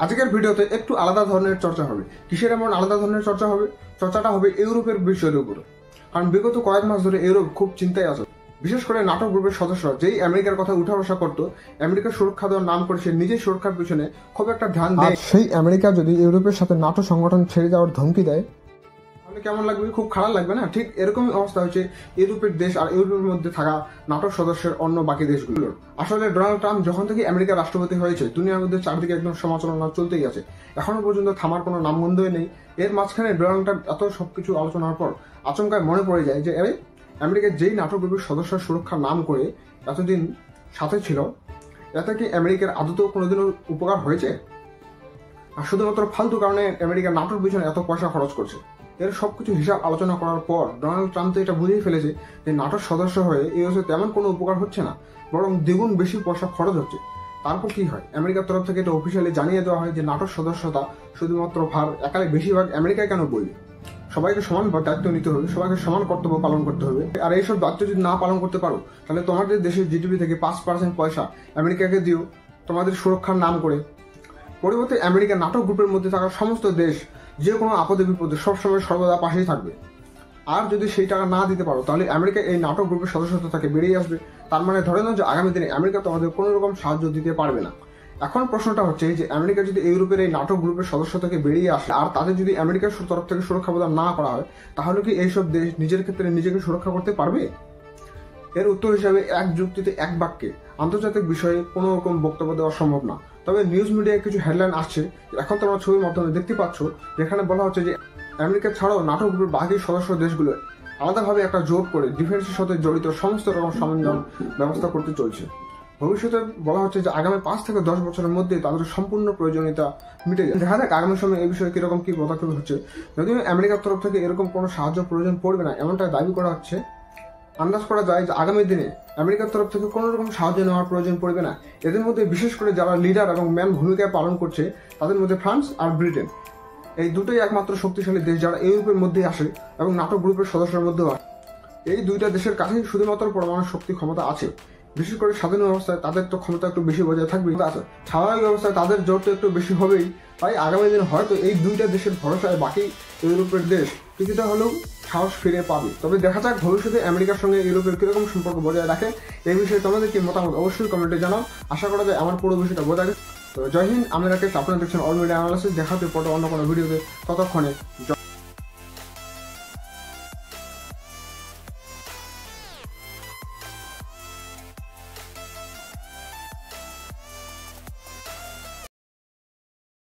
আজকের ভিডিওতে একটু আলাদা ধরনের চর্চা হবে। কিসের এমন আলাদা ধরনের চর্চা হবে? চর্চাটা হবে ইউরোপের বিষয়ের উপরে। কারণ বিগত কয়েক মাস ধরে ইউরোপ খুব চিন্তায় আছে, বিশেষ করে নাটো গ্রুপের সদস্যরা যেই আমেরিকার কথা উঠা বসা করতো, আমেরিকার সুরক্ষা দেওয়ার নাম করে সে নিজের সুরক্ষার পিছনে খুব একটা ধ্যান দেয়। সেই আমেরিকা যদি ইউরোপের সাথে নাটো সংগঠন ছেড়ে যাওয়ার ধমকি দেয়, তাহলে কেমন লাগবে? খুব খারাপ লাগবে না? ঠিক এরকমই অবস্থা হচ্ছে ইউরোপের দেশ আর ইউরোপের মধ্যে থাকা নাটোর সদস্যের অন্য বাকি দেশগুলোর। আসলে ডোনাল্ড ট্রাম্প যখন থেকে আমেরিকার রাষ্ট্রপতি হয়েছে, দুনিয়ার মধ্যে চারদিকে একদম সমালোচনা চলতেই আছে, এখনো পর্যন্ত থামার কোনো নামগন্ধই নেই। এর মাঝখানে ডোনাল্ড ট্রাম্প এত সবকিছু আলোচনার পর আচমকায় মনে পড়ে যায় যে আমেরিকার যেই নাটো গ্রুপের সদস্য সুরক্ষার নাম করে এতদিন সাথে ছিল, এতে কি আমেরিকার আদতেও কোনোদিনও উপকার হয়েছে? আর শুধুমাত্র ফালতু কারণে আমেরিকা নাটোর পিছনে এত পয়সা খরচ করছে। এর সবকিছু হিসাব আলোচনা করার পর ডোনাল্ড ট্রাম্প তো এটা বুঝেই ফেলেছে যে নাটোর সদস্য হয়ে ইউএসএ তেমন কোনো উপকার হচ্ছে না, বরং দ্বিগুণ বেশি পয়সা খরচ হচ্ছে। তারপর কি হয়? আমেরিকার তরফ থেকে এটা অফিসিয়ালি জানিয়ে দেওয়া হয় যে নাটোর সদস্যতা শুধুমাত্র ভার একালে বেশিরভাগ আমেরিকায় কেন বলবে, সবাইকে সমান দায়িত্ব নিতে হবে, সবাইকে সমান কর্তব্য পালন করতে হবে। আর এইসব দায়িত্ব যদি না পালন করতে পারো, তাহলে তোমাদের দেশের জিডিপি থেকে 5% পয়সা আমেরিকাকে দিও তোমাদের সুরক্ষার নাম করে। পরিবর্তে আমেরিকা নাটো গ্রুপের মধ্যে থাকা সমস্ত দেশ যে কোনো আপদে বিপদে সবসময় সর্বদা পাশেই থাকবে। আর যদি সেই টাকা না দিতে পারো, তাহলে আমেরিকা এই নাটো গ্রুপের সদস্যতা থেকে বেরিয়ে আসবে। তার মানে ধরে নাও যে আগামী দিনে আমেরিকা তোমাদের কোনো রকম সাহায্য দিতে পারবে না। এখন প্রশ্নটা হচ্ছে যে আমেরিকা যদি ইউরোপের এই নাটো গ্রুপের সদস্য থেকে বেরিয়ে আসে আর তাদের যদি আমেরিকার তরফ থেকে সুরক্ষা প্রদান না করা হয়, তাহলে কি এইসব দেশ নিজের ক্ষেত্রে নিজেকে সুরক্ষা করতে পারবে? এর উত্তর হিসাবে এক যুক্তিতে এক বাক্যে আন্তর্জাতিক বিষয়ে কোনো রকম বক্তব্য দেওয়া সম্ভব না। তবে নিউজ মিডিয়ায় কিছু হেডলাইন আসছে, এখন তোমরা ছবির মাধ্যমে দেখতে পাচ্ছ, যেখানে বলা হচ্ছে যে আমেরিকা ছাড়াও নাটো গ্রুপের বাকি সদস্য দেশগুলো আলাদাভাবে একটা জোট করে ডিফেন্সের সাথে জড়িত সমস্ত রকম সরঞ্জাম ব্যবস্থা করতে চলছে। ভবিষ্যতে বলা হচ্ছে যে আগামী 5 থেকে 10 বছরের মধ্যে তাদের সম্পূর্ণ প্রয়োজনীয়তা মিটে যায়। দেখা যাক আগামী সময় এই বিষয়ে কিরকম কি পদক্ষেপ হচ্ছে। যদিও আমেরিকার তরফ থেকে এরকম কোনো সাহায্য প্রয়োজন পড়বে না এমনটা দাবি করা হচ্ছে, আন্দাজ করা যায় যে আগামী দিনে আমেরিকার তরফ থেকে কোনো রকম সাহায্য নেওয়ার প্রয়োজন পড়বে না। এদের মধ্যে বিশেষ করে যারা লিডার এবং ম্যান ভূমিকা পালন করছে, তাদের মধ্যে ফ্রান্স আর ব্রিটেন, এই দুটোই একমাত্র শক্তিশালী দেশ যারা ইউরোপের মধ্যে আসে এবং নাটো গ্রুপের সদস্যের মধ্যেও আসে। এই দুইটা দেশের কাছেই শুধুমাত্র পরমাণু শক্তি ক্ষমতা আছে। বিশেষ করে স্বাধীন অবস্থায় তাদের তো ক্ষমতা একটু বেশি বজায় থাকবে, স্বাভাবিক অবস্থায় তাদের জোর তো একটু বেশি হবেই। তাই আগামী দিনে হয়তো এই দুইটা দেশের ভরসায় বাকি ইউরোপের দেশ কিছুটা হলেও সাহস ফিরে পাবে। তবে দেখা যাক ভবিষ্যতে আমেরিকার সঙ্গে ইউরোপের কিরকম সম্পর্ক বজায় রাখে। এই বিষয়ে তোমাদের কি মতামত অবশ্যই কমেন্টে জানাও। আশা করা যায় আমার পুরো বিষয়টা বোঝা গেছে। তো জয় হিন্দ, আমি রাকেশ, আপনারা দেখছেন অল মিডিয়া অ্যানালাইসিস। দেখা হতে পরে অন্য কোনো ভিডিওতে, ততক্ষণে